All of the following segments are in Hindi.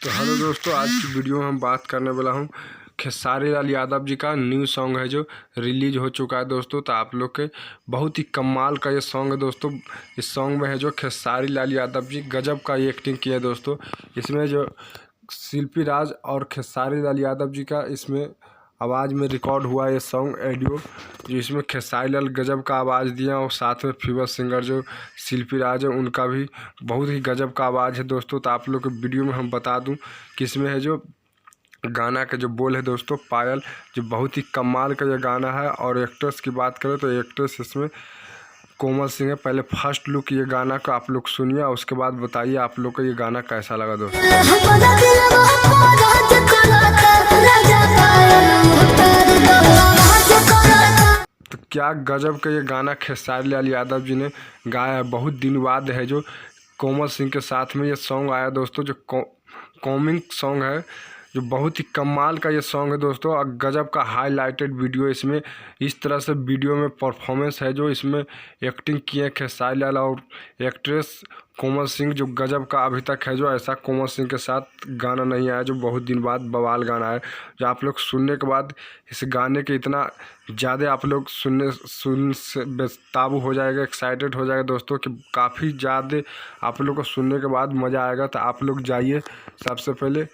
तो हेलो दोस्तों, आज की वीडियो में हम बात करने वाला हूँ खेसारी लाल यादव जी का न्यू सॉन्ग है जो रिलीज हो चुका है दोस्तों। तो आप लोग के बहुत ही कमाल का ये सॉन्ग है दोस्तों। इस सॉन्ग में है जो खेसारी लाल यादव जी गजब का एक्टिंग किया है दोस्तों। इसमें जो शिल्पी राज और खेसारी लाल यादव जी का इसमें आवाज़ में रिकॉर्ड हुआ ये सॉन्ग ऑडियो, जो इसमें खेसारी लाल गजब का आवाज़ दिया और साथ में फीमेल सिंगर जो शिल्पी राज है उनका भी बहुत ही गजब का आवाज़ है दोस्तों। तो आप लोग को वीडियो में हम बता दूं कि इसमें है जो गाना का जो बोल है दोस्तों पायल, जो बहुत ही कमाल का ये गाना है। और एक्ट्रेस की बात करें तो एक्ट्रेस इसमें कोमल सिंह है। पहले फर्स्ट लुक ये गाना का आप लोग सुनिए और उसके बाद बताइए आप लोग को ये गाना कैसा लगा दोस्तों। तो क्या गजब का ये गाना खेसारी लाल यादव जी ने गाया है। बहुत दिन बाद है जो कोमल सिंह के साथ में ये सॉन्ग आया दोस्तों, जो कॉमिक सॉन्ग है, जो बहुत ही कमाल का ये सॉन्ग है दोस्तों। और गजब का हाईलाइटेड वीडियो इसमें इस तरह से वीडियो में परफॉर्मेंस है जो इसमें एक्टिंग किए खेसारी लाल और एक्ट्रेस कोमल सिंह, जो गजब का अभी तक है जो ऐसा कोमल सिंह के साथ गाना नहीं आया, जो बहुत दिन बाद बवाल गाना है। जो आप लोग सुनने के बाद इस गाने के इतना ज़्यादा आप लोग सुन से बेताबू हो जाएगा, एक्साइटेड हो जाएगा दोस्तों कि काफ़ी ज़्यादा आप लोग को सुनने के बाद मज़ा आएगा। तो आप लोग जाइए सबसे पहले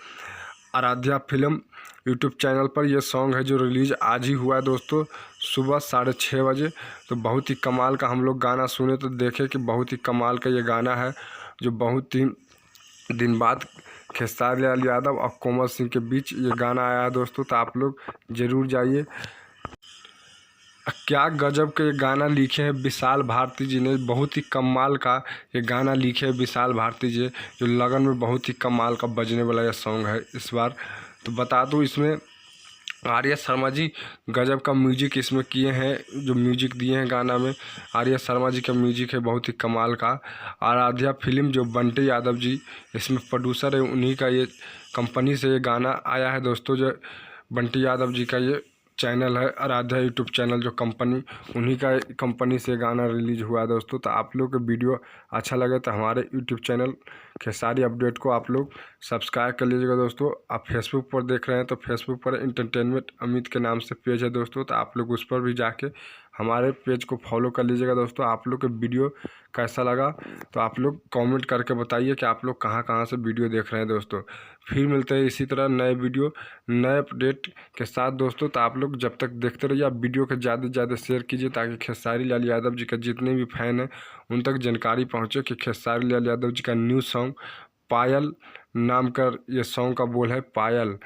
आराध्या फिल्म यूट्यूब चैनल पर, यह सॉन्ग है जो रिलीज़ आज ही हुआ है दोस्तों सुबह 6:30 बजे। तो बहुत ही कमाल का हम लोग गाना सुने तो देखे कि बहुत ही कमाल का ये गाना है, जो बहुत ही दिन बाद खेसारी लाल यादव और कोमल सिंह के बीच ये गाना आया है दोस्तों। तो आप लोग ज़रूर जाइए। क्या गजब के ये गाना लिखे हैं विशाल भारती जी ने। बहुत ही कमाल का ये गाना लिखे हैं विशाल भारती जी, जो लगन में बहुत ही कमाल का बजने वाला ये सॉन्ग है इस बार। तो बता दूं इसमें आर्या शर्मा जी गजब का म्यूजिक इसमें किए हैं, जो म्यूजिक दिए हैं गाना में आर्या शर्मा जी का म्यूजिक है बहुत ही कमाल का। आराध्या फिल्म जो बंटी यादव जी इसमें प्रोड्यूसर है, उन्हीं का ये कंपनी से ये गाना आया है दोस्तों। जो बंटी यादव जी का ये चैनल है आराध्या यूट्यूब चैनल, जो कंपनी उन्हीं का कंपनी से गाना रिलीज हुआ है दोस्तों। तो आप लोग को वीडियो अच्छा लगे तो हमारे यूट्यूब चैनल खेसारी अपडेट को आप लोग सब्सक्राइब कर लीजिएगा दोस्तों। आप फेसबुक पर देख रहे हैं तो फेसबुक पर इंटरटेनमेंट अमित के नाम से पेज है दोस्तों, तो आप लोग उस पर भी जाके हमारे पेज को फॉलो कर लीजिएगा दोस्तों। आप लोग को वीडियो कैसा लगा तो आप लोग कमेंट करके बताइए कि आप लोग कहाँ कहाँ से वीडियो देख रहे हैं दोस्तों। फिर मिलते हैं इसी तरह नए वीडियो नए अपडेट के साथ दोस्तों। तो आप लोग जब तक देखते रहिए, आप वीडियो को ज़्यादा से ज़्यादा शेयर कीजिए ताकि खेसारी लाल यादव जी का जितने भी फैन हैं उन तक जानकारी पहुँचे कि खेसारी लाल यादव जी का न्यू सॉन्ग पायल नाम का ये सॉन्ग का बोल है पायल।